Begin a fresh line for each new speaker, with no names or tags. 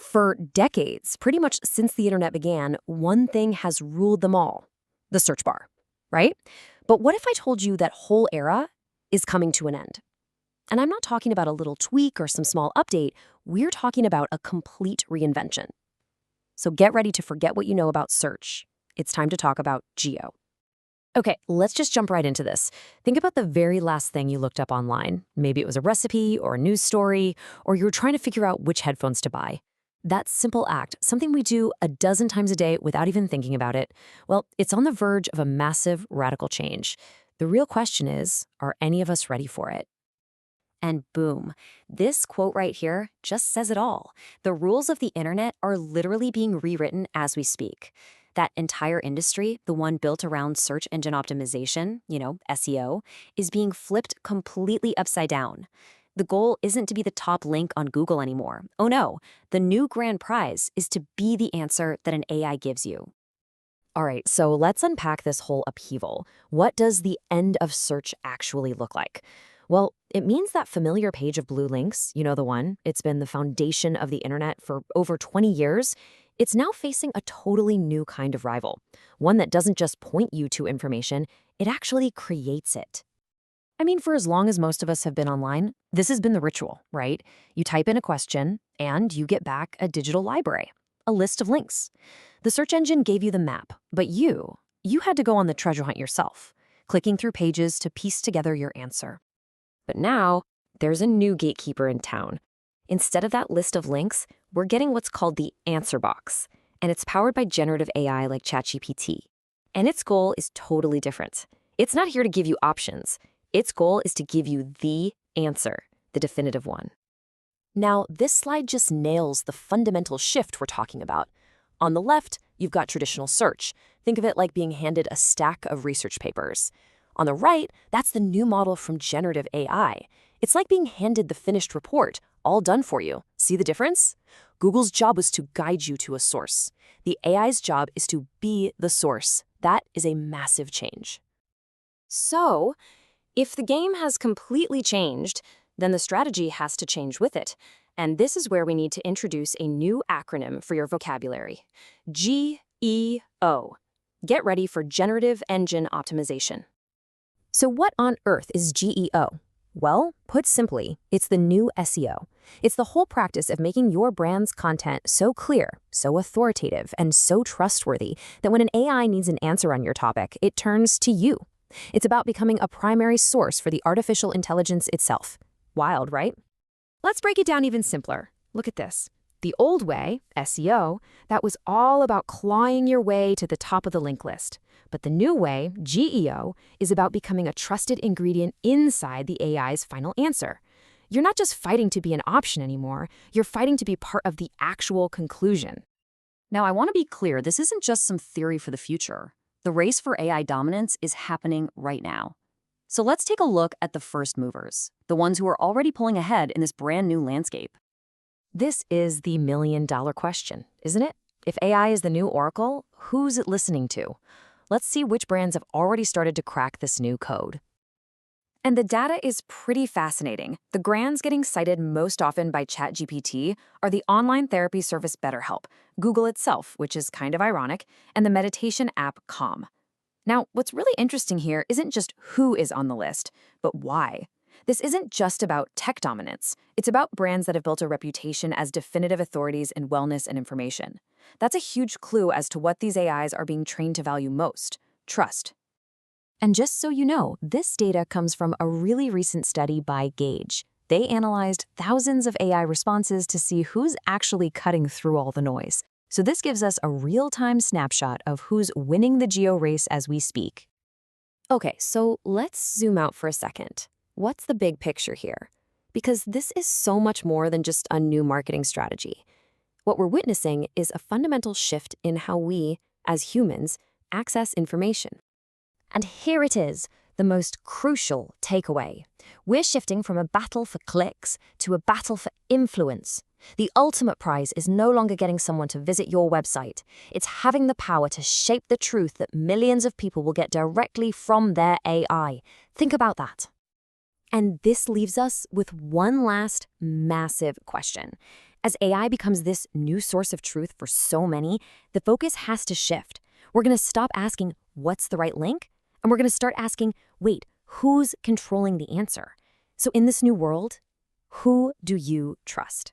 For decades, pretty much since the internet began, one thing has ruled them all: the search bar, right? But what if I told you that whole era is coming to an end? And I'm not talking about a little tweak or some small update. We're talking about a complete reinvention. So get ready to forget what you know about search. It's time to talk about GEO. Okay, let's just jump right into this. Think about the very last thing you looked up online. Maybe it was a recipe or a news story, or you were trying to figure out which headphones to buy. That simple act, something we do a dozen times a day without even thinking about it, well, it's on the verge of a massive, radical change. The real question is, are any of us ready for it? And boom, this quote right here just says it all. The rules of the internet are literally being rewritten as we speak. That entire industry, the one built around search engine optimization, SEO, is being flipped completely upside down. The goal isn't to be the top link on Google anymore. Oh no, the new grand prize is to be the answer that an AI gives you. All right, so let's unpack this whole upheaval. What does the end of search actually look like? Well, it means that familiar page of blue links, you know the one, it's been the foundation of the internet for over 20 years. It's now facing a totally new kind of rival, one that doesn't just point you to information, it actually creates it. I mean, for as long as most of us have been online, this has been the ritual, right? You type in a question, and you get back a digital library, a list of links. The search engine gave you the map, but you had to go on the treasure hunt yourself, clicking through pages to piece together your answer. But now, there's a new gatekeeper in town. Instead of that list of links, we're getting what's called the answer box, and it's powered by generative AI like ChatGPT. And its goal is totally different. It's not here to give you options. Its goal is to give you the answer, the definitive one. Now, this slide just nails the fundamental shift we're talking about. On the left, you've got traditional search. Think of it like being handed a stack of research papers. On the right, that's the new model from generative AI. It's like being handed the finished report, all done for you. See the difference? Google's job was to guide you to a source. The AI's job is to be the source. That is a massive change. So, if the game has completely changed, then the strategy has to change with it. And this is where we need to introduce a new acronym for your vocabulary. GEO. Get ready for Generative Engine Optimization. So what on earth is GEO? Well, put simply, it's the new SEO. It's the whole practice of making your brand's content so clear, so authoritative, and so trustworthy that when an AI needs an answer on your topic, it turns to you. It's about becoming a primary source for the artificial intelligence itself. Wild, right? Let's break it down even simpler. Look at this. The old way, SEO, that was all about clawing your way to the top of the link list. But the new way, GEO, is about becoming a trusted ingredient inside the AI's final answer. You're not just fighting to be an option anymore, you're fighting to be part of the actual conclusion. Now, I want to be clear, this isn't just some theory for the future. The race for AI dominance is happening right now. So let's take a look at the first movers, the ones who are already pulling ahead in this brand new landscape. This is the million-dollar question, isn't it? If AI is the new oracle, who's it listening to? Let's see which brands have already started to crack this new code. And the data is pretty fascinating. The brands getting cited most often by ChatGPT are the online therapy service BetterHelp, Google itself, which is kind of ironic, and the meditation app Calm. Now, what's really interesting here isn't just who is on the list, but why. This isn't just about tech dominance. It's about brands that have built a reputation as definitive authorities in wellness and information. That's a huge clue as to what these AIs are being trained to value most: trust. And just so you know, this data comes from a really recent study by Gauge. They analyzed thousands of AI responses to see who's actually cutting through all the noise. So this gives us a real-time snapshot of who's winning the GEO race as we speak. Okay, so let's zoom out for a second. What's the big picture here? Because this is so much more than just a new marketing strategy. What we're witnessing is a fundamental shift in how we, as humans, access information. And here it is, the most crucial takeaway. We're shifting from a battle for clicks to a battle for influence. The ultimate prize is no longer getting someone to visit your website. It's having the power to shape the truth that millions of people will get directly from their AI. Think about that. And this leaves us with one last massive question. As AI becomes this new source of truth for so many, the focus has to shift. We're going to stop asking, what's the right link? And we're going to start asking, wait, who's controlling the answer? So in this new world, who do you trust?